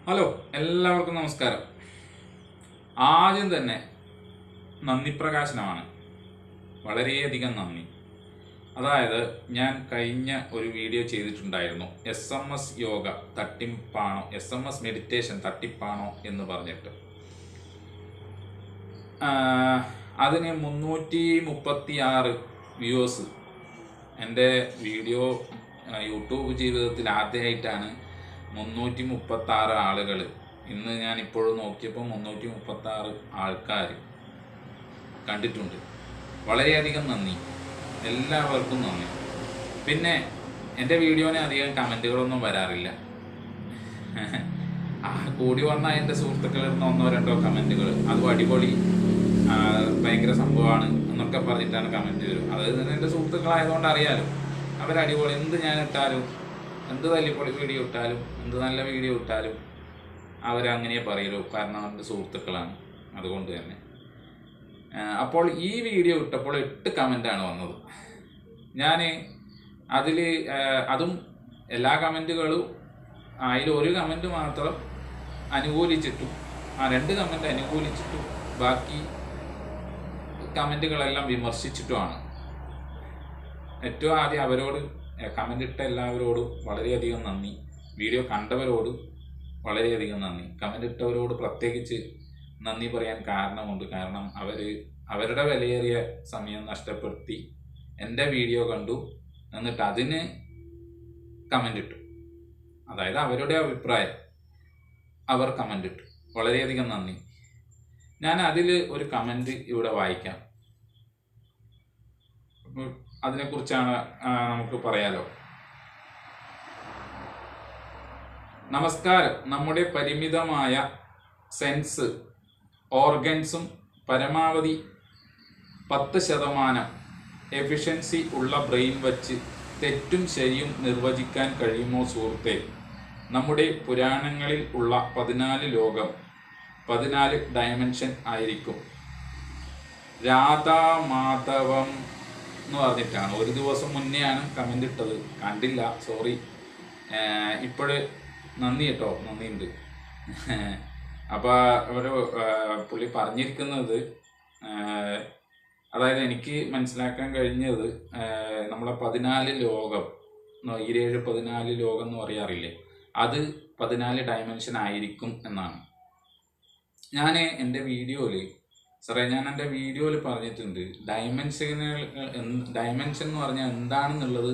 Hello, എല്ലാവർക്കും നമസ്കാരം. ആദ്യം തന്നെ നന്ദി പ്രകാശനമാണ്. വളരെയധികം നന്ദി. അതായത് ഞാൻ കഴിഞ്ഞ ഒരു വീഡിയോ ചെയ്തിട്ടുണ്ടായിരുന്നു, SMS യോഗ തട്ടിപ്പാണോ, SMS മെഡിറ്റേഷൻ തട്ടിപ്പാണോ എന്ന് പറഞ്ഞിട്ട്. അതിന് 336 വ്യൂവേഴ്സ്. എൻ്റെ വീഡിയോ യൂട്യൂബ് ജീവിതത്തിൽ ആദ്യമായിട്ടാണ് 336 ആളുകൾ. ഇന്ന് ഞാൻ ഇപ്പോഴും നോക്കിയപ്പോൾ 336 ആൾക്കാർ കണ്ടിട്ടുണ്ട്. വളരെയധികം നന്ദി, എല്ലാവർക്കും നന്ദി. പിന്നെ എൻ്റെ വീഡിയോന് അധികം കമൻറ്റുകളൊന്നും വരാറില്ല. കൂടി വന്നാൽ എൻ്റെ സുഹൃത്തുക്കളിൽ നിന്ന് ഒന്നോ രണ്ടോ കമൻറ്റുകൾ, അതും അടിപൊളി, ഭയങ്കര സംഭവമാണ് എന്നൊക്കെ പറഞ്ഞിട്ടാണ് കമൻറ്റ് വരും. അതായത് എൻ്റെ സുഹൃത്തുക്കളായതുകൊണ്ട് അറിയാലോ, അവരടിപൊളി, എന്ത് ഞാൻ ഇട്ടാലും, എന്ത് തല്ലിപ്പൊളി വീഡിയോ ഇട്ടാലും, എന്ത് നല്ല വീഡിയോ ഇട്ടാലും അവരങ്ങനെ പറയുള്ളൂ. കാരണം എൻ്റെ സുഹൃത്തുക്കളാണ്, അതുകൊണ്ട് തന്നെ. അപ്പോൾ ഈ വീഡിയോ ഇട്ടപ്പോൾ 8 കമൻറ്റാണ് വന്നത്. ഞാൻ അതിൽ അതും എല്ലാ കമൻറ്റുകളും അതിൽ ഒരു കമൻറ്റ് മാത്രം അനുകൂലിച്ചിട്ടും, 2 കമൻറ്റ് അനുകൂലിച്ചിട്ടും ബാക്കി കമൻറ്റുകളെല്ലാം വിമർശിച്ചിട്ടുമാണ്. ഏറ്റവും ആദ്യം അവരോട്, കമൻ്റ് ഇട്ട എല്ലാവരോടും വളരെയധികം നന്ദി. വീഡിയോ കണ്ടവരോട് വളരെയധികം നന്ദി. കമൻ്റ് ഇട്ടവരോട് പ്രത്യേകിച്ച് നന്ദി പറയാൻ കാരണമുണ്ട്. കാരണം അവരുടെ വിലയേറിയ സമയം നഷ്ടപ്പെടുത്തി എൻ്റെ വീഡിയോ കണ്ടു, എന്നിട്ട് അതിന് കമൻ്റ് ഇട്ടു. അതായത് അവരുടെ അഭിപ്രായം അവർ കമൻ്റ് ഇട്ടു. വളരെയധികം നന്ദി. ഞാൻ അതിൽ ഒരു കമൻ്റ് ഇവിടെ വായിക്കാം. അതിനെക്കുറിച്ചാണ് നമുക്ക് പറയാലോ. നമസ്കാരം. നമ്മുടെ പരിമിതമായ സെൻസ് ഓർഗൻസും പരമാവധി 10% എഫിഷ്യൻസി ഉള്ള ബ്രെയിൻ വച്ച് തെറ്റും ശരിയും നിർവചിക്കാൻ കഴിയുമോ സുഹൃത്തെ? നമ്മുടെ പുരാണങ്ങളിൽ ഉള്ള 14 ലോകം 14 ഡയമെൻഷൻ ആയിരിക്കും. രാധാമാധവം എന്ന് പറഞ്ഞിട്ടാണ്. ഒരു ദിവസം മുന്നെയാണ് കമൻ്റ് ഇട്ടത്, കണ്ടില്ല, സോറി. ഇപ്പോഴ് നന്ദി കേട്ടോ, നന്ദിയുണ്ട്. അപ്പോൾ പുള്ളി പറഞ്ഞിരിക്കുന്നത്, അതായത് എനിക്ക് മനസ്സിലാക്കാൻ കഴിഞ്ഞത്, നമ്മളെ 14 ലോകം, 14 ലോകം എന്ന് പറയാറില്ലേ, അത് 14 ഡയമെൻഷൻ ആയിരിക്കും എന്നാണ്. ഞാൻ എൻ്റെ വീഡിയോയിൽ പറഞ്ഞിട്ടുണ്ട്, ഡയമെൻഷൻ എന്ന് പറഞ്ഞാൽ എന്താണെന്നുള്ളത്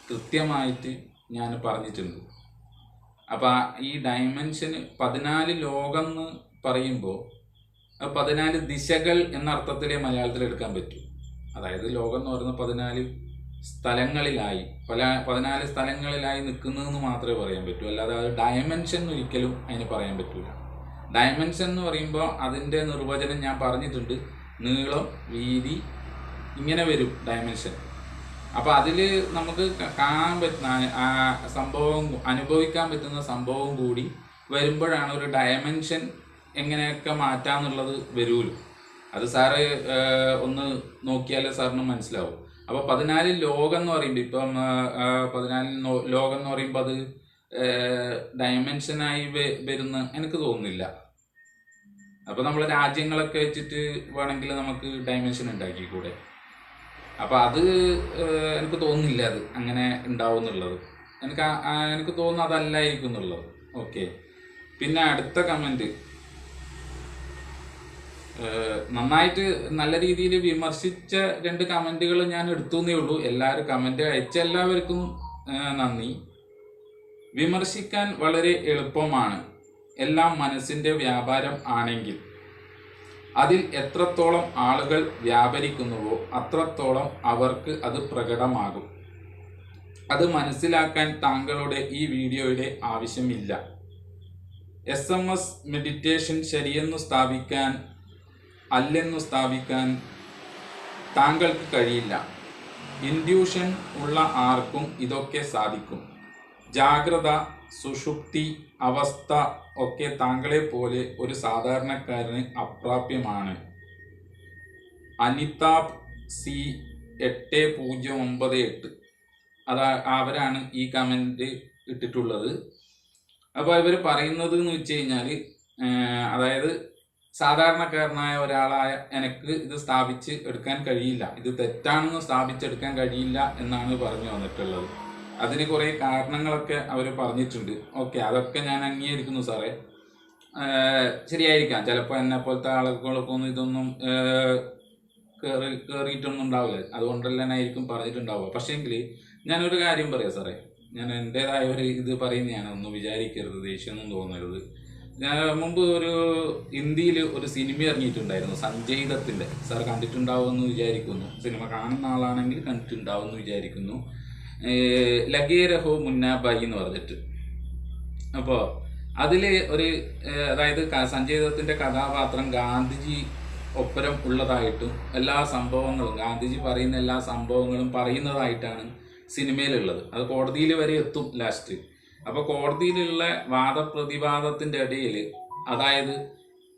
കൃത്യമായിട്ട് ഞാൻ പറഞ്ഞിട്ടുണ്ട്. അപ്പോൾ ഈ ഡയമെൻഷൻ 14 ലോകം എന്ന് പറയുമ്പോൾ 14 ദിശകൾ എന്ന അർത്ഥത്തിലേ മലയാളത്തിൽ എടുക്കാൻ പറ്റൂ. അതായത് ലോകം എന്ന് പറയുന്നത് 14 സ്ഥലങ്ങളിലായി, 14 സ്ഥലങ്ങളിലായി നിൽക്കുന്നതെന്ന് മാത്രമേ പറയാൻ പറ്റൂ. അല്ലാതെ അത് ഡയമെൻഷൻ ഒരിക്കലും അതിന് പറയാൻ പറ്റൂല. ഡയമെൻഷൻ എന്ന് പറയുമ്പോൾ അതിൻ്റെ നിർവചനം ഞാൻ പറഞ്ഞിട്ടുണ്ട്. നീളം, വീതി, ഇങ്ങനെ വരും ഡയമെൻഷൻ. അപ്പോൾ അതിൽ നമുക്ക് കാണാൻ പറ്റുന്ന സംഭവം, അനുഭവിക്കാൻ പറ്റുന്ന സംഭവം കൂടി വരുമ്പോഴാണ് ഒരു ഡയമെൻഷൻ എങ്ങനെയൊക്കെ മാറ്റാന്നുള്ളത് വരുമല്ലോ. അത് സാറ് ഒന്ന് നോക്കിയാലേ സാറിന് മനസ്സിലാവും. അപ്പോൾ 14 ലോകം എന്ന് പറയുമ്പോൾ, ഇപ്പം 14 ലോകം എന്ന് പറയുമ്പോൾ അത് ഡയമെൻഷനായി വരുന്ന എനിക്ക് തോന്നുന്നില്ല. അപ്പോൾ നമ്മൾ രാജ്യങ്ങളൊക്കെ വെച്ചിട്ട് വേണമെങ്കിൽ നമുക്ക് ഡയമെൻഷൻ ഉണ്ടാക്കിക്കൂടെ? അപ്പോൾ അത് എനിക്ക് തോന്നുന്നില്ല അത് അങ്ങനെ ഉണ്ടാവും എന്നുള്ളത്. എനിക്ക് തോന്നുന്നു അതല്ലായിരിക്കും എന്നുള്ളത്. ഓക്കെ. പിന്നെ അടുത്ത കമൻറ്റ്, നന്നായിട്ട് നല്ല രീതിയിൽ വിമർശിച്ച 2 കമൻറ്റുകൾ ഞാൻ എടുത്തുന്നേ ഉള്ളൂ. എല്ലാവരും കമൻറ്റ് അയച്ച എല്ലാവർക്കും നന്ദി. വിമർശിക്കാൻ വളരെ എളുപ്പമാണ്. എല്ലാം മനസ്സിൻ്റെ വ്യാപാരം ആണെങ്കിൽ അതിൽ എത്രത്തോളം ആളുകൾ വ്യാപരിക്കുന്നുവോ അത്രത്തോളം അവർക്ക് അത് പ്രകടമാകും. അത് മനസ്സിലാക്കാൻ താങ്കളുടെ ഈ വീഡിയോയുടെ ആവശ്യമില്ല. SMS മെഡിറ്റേഷൻ ശരിയെന്നു സ്ഥാപിക്കാൻ, അല്ലെന്നു സ്ഥാപിക്കാൻ താങ്കൾക്ക് കഴിയില്ല. ഇൻഡ്യൂഷൻ ഉള്ള ആർക്കും ഇതൊക്കെ സാധിക്കും. ജാഗ്രത, സുഷുപ്തി അവസ്ഥ ഒക്കെ താങ്കളെ പോലെ ഒരു സാധാരണക്കാരന് അപ്രാപ്യമാണ്. അനിതാബ് സി 8098 അവരാണ് ഈ കമൻറ്റ് ഇട്ടിട്ടുള്ളത്. അപ്പോൾ ഇവർ പറയുന്നത് എന്ന് വെച്ച് കഴിഞ്ഞാൽ, അതായത് സാധാരണക്കാരനായ ഒരാളായ എനിക്ക് ഇത് സ്ഥാപിച്ച് എടുക്കാൻ കഴിയില്ല, ഇത് തെറ്റാണെന്ന് സ്ഥാപിച്ചെടുക്കാൻ കഴിയില്ല എന്നാണ് പറഞ്ഞു വന്നിട്ടുള്ളത്. അതിന് കുറേ കാരണങ്ങളൊക്കെ അവർ പറഞ്ഞിട്ടുണ്ട്. ഓക്കെ, അതൊക്കെ ഞാൻ അംഗീകരിക്കുന്നു സാറേ. ശരിയായിരിക്കാം, ചിലപ്പോൾ എന്നെ പോലത്തെ ആളുകൾക്കൊന്നും ഇതൊന്നും കയറിയിട്ടൊന്നും ഉണ്ടാവില്ല, അതുകൊണ്ടല്ലായിരിക്കും പറഞ്ഞിട്ടുണ്ടാവുക. പക്ഷേങ്കിൽ ഞാനൊരു കാര്യം പറയാം സാറേ, ഞാൻ എൻ്റെതായ ഒരു ഇത് പറയുന്നതാണ്, ഒന്നും വിചാരിക്കരുത്, ദേഷ്യമൊന്നും തോന്നരുത്. ഞാൻ മുമ്പ് ഒരു ഹിന്ദിയിൽ ഒരു സിനിമ ഇറങ്ങിയിട്ടുണ്ടായിരുന്നു, സഞ്ജയ് ദത്തിൻ്റെ. സാർ കണ്ടിട്ടുണ്ടാവുമെന്ന് വിചാരിക്കുന്നു, സിനിമ കാണുന്ന ആളാണെങ്കിൽ കണ്ടിട്ടുണ്ടാവുമെന്ന് വിചാരിക്കുന്നു. ലഗേ രഹോ മുന്നാ ഭായി എന്ന് പറഞ്ഞിട്ട്. അപ്പോൾ അതിൽ ഒരു, അതായത് സഞ്ജയ് ദത്തിൻ്റെ കഥാപാത്രം ഗാന്ധിജി ഒപ്പരം ഉള്ളതായിട്ടും എല്ലാ സംഭവങ്ങളും, ഗാന്ധിജി പറയുന്ന എല്ലാ സംഭവങ്ങളും പറയുന്നതായിട്ടാണ് സിനിമയിലുള്ളത്. അത് കോടതിയിൽ വരെ എത്തും ലാസ്റ്റ്. അപ്പോൾ കോടതിയിലുള്ള വാദപ്രതിവാദത്തിൻ്റെ ഇടയിൽ, അതായത്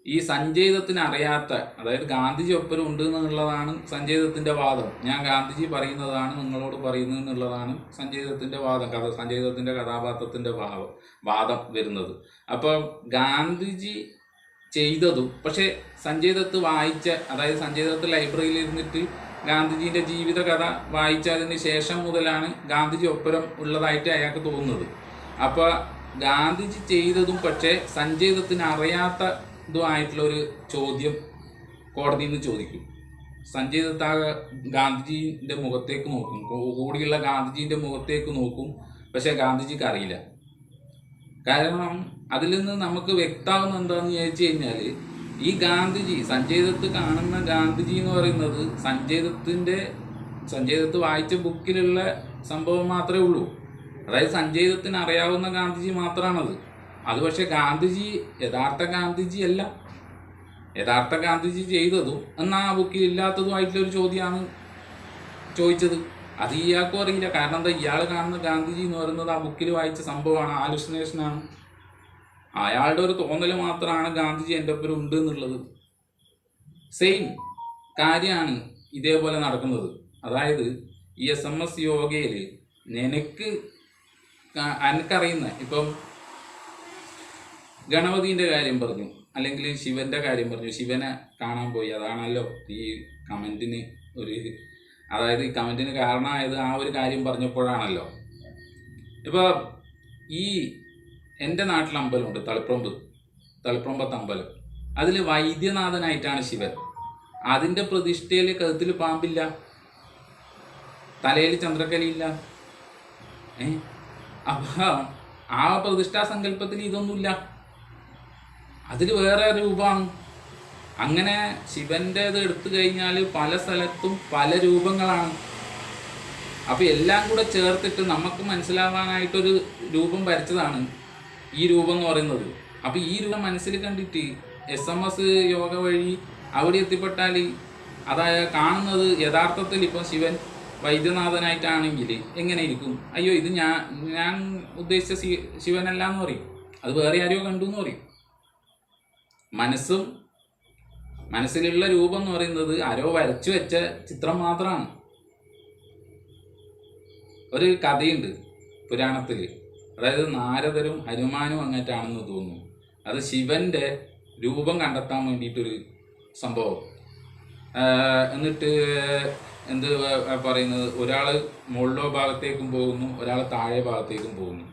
ഈ സഞ്ജയ് ദത്തിന് അറിയാത്ത, അതായത് ഗാന്ധിജി ഒപ്പരം ഉണ്ട് എന്നുള്ളതാണ് സഞ്ജയ് ദത്തിൻ്റെ വാദം. ഞാൻ ഗാന്ധിജി പറയുന്നതാണ് നിങ്ങളോട് പറയുന്നത് എന്നുള്ളതാണ് സഞ്ജയ് ദത്തിൻ്റെ വാദം, സഞ്ജയ് ദത്തിൻ്റെ കഥാപാത്രത്തിൻ്റെ വാദം വരുന്നത്. അപ്പോൾ ഗാന്ധിജി ചെയ്തതും, പക്ഷേ സഞ്ജയ് ദത്ത് വായിച്ച, അതായത് സഞ്ജയ് ദത്ത് ലൈബ്രറിയിൽ ഇരുന്നിട്ട് ഗാന്ധിജീൻ്റെ ജീവിത കഥ വായിച്ചതിന് ശേഷം മുതലാണ് ഗാന്ധിജി ഒപ്പരം ഉള്ളതായിട്ട് അയാൾക്ക് തോന്നുന്നത്. അപ്പോൾ ഗാന്ധിജി ചെയ്തതും പക്ഷേ സഞ്ജയ് ദത്തിന് അറിയാത്തതുമായിട്ടുള്ളൊരു ചോദ്യം കോടതിയിൽ നിന്ന് ചോദിക്കും. സഞ്ജയ് ദത്ത് ഗാന്ധിജീൻ്റെ മുഖത്തേക്ക് നോക്കും, കൂടിയുള്ള ഗാന്ധിജീൻ്റെ മുഖത്തേക്ക് നോക്കും, പക്ഷേ ഗാന്ധിജിക്ക് അറിയില്ല. കാരണം അതിൽ നിന്ന് നമുക്ക് വ്യക്തമാവുന്ന എന്താണെന്ന് ചോദിച്ചു കഴിഞ്ഞാൽ, ഈ ഗാന്ധിജി, സഞ്ജയ് ദത്ത് കാണുന്ന ഗാന്ധിജി എന്ന് പറയുന്നത് സഞ്ജയ് ദത്ത് വായിച്ച ബുക്കിലുള്ള സംഭവം മാത്രമേ ഉള്ളൂ. അതായത് സഞ്ജയ് ദത്തിന് അറിയാവുന്ന ഗാന്ധിജി മാത്രമാണത്. അത് പക്ഷേ ഗാന്ധിജി യഥാർത്ഥ ഗാന്ധിജി അല്ല. യഥാർത്ഥ ഗാന്ധിജി ചെയ്തതും എന്നാൽ ആ ബുക്കിൽ ഇല്ലാത്തതുമായിട്ടുള്ളൊരു ചോദ്യമാണ് ചോദിച്ചത്. അത് ഇയാൾക്കും അറിയില്ല. കാരണം എന്താ, ഇയാൾ കാണുന്ന ഗാന്ധിജി എന്ന് പറയുന്നത് ആ ബുക്കിൽ വായിച്ച സംഭവമാണ്, ഹാലുസിനേഷനാണ്. അയാളുടെ ഒരു തോന്നൽ മാത്രമാണ് ഗാന്ധിജി എൻ്റെ ഒപ്പം ഉണ്ട് എന്നുള്ളത്. സെയിം കാര്യമാണ് ഇതേപോലെ നടക്കുന്നത്. അതായത് ഈ SMS യോഗയിൽ എനിക്കറിയുന്ന, ഇപ്പം ഗണപതിൻ്റെ കാര്യം പറഞ്ഞു, അല്ലെങ്കിൽ ശിവൻ്റെ കാര്യം പറഞ്ഞു, ശിവനെ കാണാൻ പോയി, അതാണല്ലോ ഈ കമൻറ്റിന് അതായത് ഈ കമൻറ്റിന് കാരണമായത് ആ ഒരു കാര്യം പറഞ്ഞപ്പോഴാണല്ലോ. ഇപ്പോൾ ഈ എൻ്റെ നാട്ടിൽ അമ്പലമുണ്ട്, തളിപ്പറമ്പത്ത് അമ്പലം. അതിൽ വൈദ്യനാഥനായിട്ടാണ് ശിവൻ. അതിൻ്റെ പ്രതിഷ്ഠയിൽ കഴുത്തിൽ പാമ്പില്ല, തലയിൽ ചന്ദ്രക്കലയില്ല. അപ്പോൾ ആ പ്രതിഷ്ഠാ സങ്കല്പത്തിൽ ഇതൊന്നുമില്ല, അതിൽ വേറെ രൂപമാണ്. അങ്ങനെ ശിവൻ്റേത് എടുത്തു കഴിഞ്ഞാൽ പല സ്ഥലത്തും പല രൂപങ്ങളാണ്. അപ്പോൾ എല്ലാം കൂടെ ചേർത്തിട്ട് നമുക്ക് മനസ്സിലാവാനായിട്ടൊരു രൂപം വരച്ചതാണ് ഈ രൂപം എന്ന് പറയുന്നത്. അപ്പോൾ ഈ രൂപം മനസ്സിൽ കണ്ടിട്ട് SMS യോഗ വഴി അവിടെ എത്തിപ്പെട്ടാൽ അതായത് കാണുന്നത് യഥാർത്ഥത്തിൽ ഇപ്പം ശിവൻ വൈദ്യനാഥനായിട്ടാണെങ്കിൽ എങ്ങനെ ഇരിക്കും? അയ്യോ, ഇത് ഞാൻ ഉദ്ദേശിച്ച ശിവനല്ല എന്ന് പറയും, അത് വേറെ ആരെയോ കണ്ടു എന്ന് പറയും. മനസ്സിലുള്ള രൂപം എന്ന് പറയുന്നത് ആരോ വരച്ചു വെച്ച ചിത്രം മാത്രമാണ്. ഒരു കഥയുണ്ട് പുരാണത്തിൽ, അതായത് നാരദരും ഹനുമാനും അങ്ങേറ്റാണെന്ന് തോന്നുന്നു. അത് ശിവൻ്റെ രൂപം കണ്ടെത്താൻ വേണ്ടിയിട്ടൊരു സംഭവം. എന്നിട്ട് എന്ത് പറയുന്നത്, ഒരാൾ മുകളിലോ ഭാഗത്തേക്കും പോകുന്നു, ഒരാൾ താഴെ ഭാഗത്തേക്കും പോകുന്നു.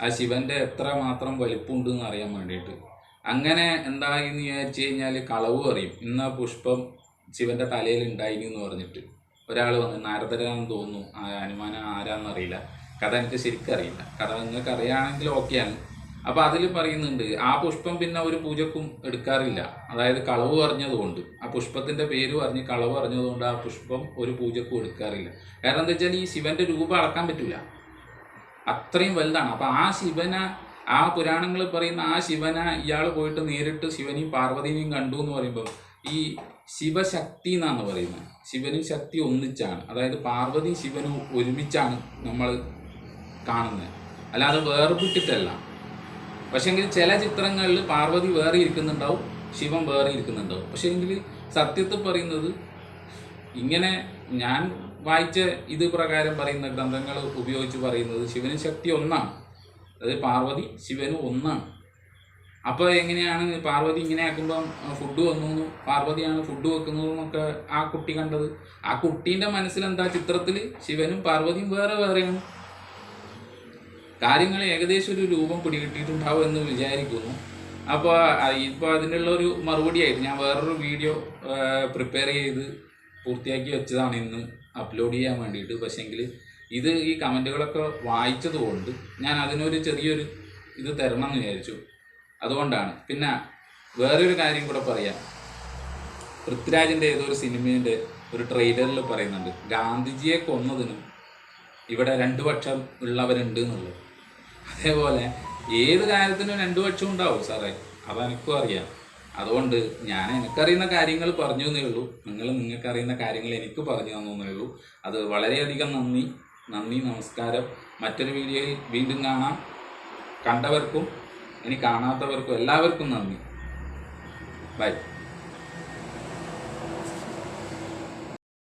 ആ ശിവൻ്റെ എത്ര മാത്രം വലിപ്പമുണ്ട് എന്ന് അറിയാൻ വേണ്ടിയിട്ട്. അങ്ങനെ എന്തായെന്ന് വിചാരിച്ചു കഴിഞ്ഞാൽ കളവ് അറിയും. ഇന്ന് പുഷ്പം ശിവൻ്റെ തലയിൽ ഉണ്ടായിനി എന്ന് പറഞ്ഞിട്ട് ഒരാൾ വന്ന്, നാരദരാണെന്ന് തോന്നുന്നു, ഹനുമാൻ ആരാന്നറിയില്ല, കഥ എനിക്ക് ശരിക്കും അറിയില്ല, കഥ നിങ്ങൾക്ക് അറിയുകയാണെങ്കിൽ ഓക്കെയാണ്. അപ്പോൾ അതിൽ പറയുന്നുണ്ട് ആ പുഷ്പം പിന്നെ ഒരു പൂജക്കും എടുക്കാറില്ല. അതായത് കളവ് പറഞ്ഞതുകൊണ്ട്, ആ പുഷ്പത്തിൻ്റെ പേര് പറഞ്ഞ് കളവ് പറഞ്ഞതുകൊണ്ട് ആ പുഷ്പം ഒരു പൂജക്കും എടുക്കാറില്ല. കാരണം എന്താ വെച്ചാൽ ഈ ശിവൻ്റെ രൂപം അളക്കാൻ പറ്റില്ല, അത്രയും വലുതാണ്. അപ്പോൾ ആ ശിവനെ, ആ പുരാണങ്ങളിൽ പറയുന്ന ആ ശിവനെ ഇയാൾ പോയിട്ട് നേരിട്ട് ശിവനെയും പാർവതിനെയും കണ്ടു എന്ന് പറയുമ്പോൾ ഈ ശിവശക്തി എന്നാണ് പറയുന്നത്. ശിവനും ശക്തി ഒന്നിച്ചാണ്, അതായത് പാർവതി ശിവനും ഒരുമിച്ചാണ് നമ്മൾ കാണുന്നത്, അല്ലാതെ വേർപെട്ടിട്ടല്ല. പക്ഷേങ്കിൽ ചില ചിത്രങ്ങളിൽ പാർവതി വേറെ ഇരിക്കുന്നുണ്ടാവും, ശിവൻ വേറെ ഇരിക്കുന്നുണ്ടാവും. പക്ഷേങ്കിൽ സത്യത്തിൽ പറയുന്നത് ഇങ്ങനെ ഞാൻ വായിച്ച ഇത് പ്രകാരം പറയുന്ന ഗ്രന്ഥങ്ങൾ ഉപയോഗിച്ച് പറയുന്നത് ശിവനും ശക്തി ഒന്നാണ്. അതായത് പാർവതി ശിവനും ഒന്നാണ്. അപ്പോൾ എങ്ങനെയാണ് പാർവതി ഇങ്ങനെ ആക്കുമ്പം ഫുഡ് വന്നു, പാർവതിയാണ് ഫുഡ് വെക്കുന്നതെന്നൊക്കെ ആ കുട്ടി കണ്ടത്? ആ കുട്ടീൻ്റെ മനസ്സിലെന്താ, ചിത്രത്തിൽ ശിവനും പാർവതിയും വേറെ വേറെയാണ്. കാര്യങ്ങൾ ഏകദേശം ഒരു രൂപം പിടികിട്ടിയിട്ടുണ്ടാവും എന്ന് വിചാരിക്കുന്നു. അപ്പോൾ അതിനുള്ള ഒരു മറുപടിയായിട്ട് ഞാൻ വേറൊരു വീഡിയോ പ്രിപ്പയർ ചെയ്ത് പൂർത്തിയാക്കി വെച്ചതാണ് ഇന്ന് അപ്ലോഡ് ചെയ്യാൻ വേണ്ടിയിട്ട്. പക്ഷേങ്കിൽ ഈ കമൻറ്റുകളൊക്കെ വായിച്ചത് കൊണ്ട് ഞാൻ അതിനൊരു ചെറിയൊരു ഇത് തരണം എന്ന് വിചാരിച്ചു. അതുകൊണ്ടാണ്. പിന്നെ വേറൊരു കാര്യം കൂടെ പറയാം. പൃഥ്വിരാജിൻ്റെ ഏതോ ഒരു സിനിമേൻ്റെ ഒരു ട്രെയിലറിൽ പറയുന്നുണ്ട് ഗാന്ധിജിയെ കൊന്നതിനും ഇവിടെ 2 പക്ഷം ഉള്ളവരുണ്ട് എന്നുള്ളത്. അതേപോലെ ഏത് കാര്യത്തിനും 2 പക്ഷം ഉണ്ടാവും സാറേ, അതെനിക്കും അറിയാം. അതുകൊണ്ട് ഞാൻ എനിക്കറിയുന്ന കാര്യങ്ങൾ പറഞ്ഞു എന്നേ ഉള്ളൂ, നിങ്ങൾക്കറിയുന്ന കാര്യങ്ങൾ എനിക്ക് പറഞ്ഞു തന്നേ ഉള്ളൂ. അത് വളരെയധികം നന്ദി, നമസ്കാരം. മറ്റൊരു വീഡിയോയിൽ വീണ്ടും കാണാം. കണ്ടവർക്കും ഇനി കാണാത്തവർക്കും എല്ലാവർക്കും നന്ദി. ബൈ.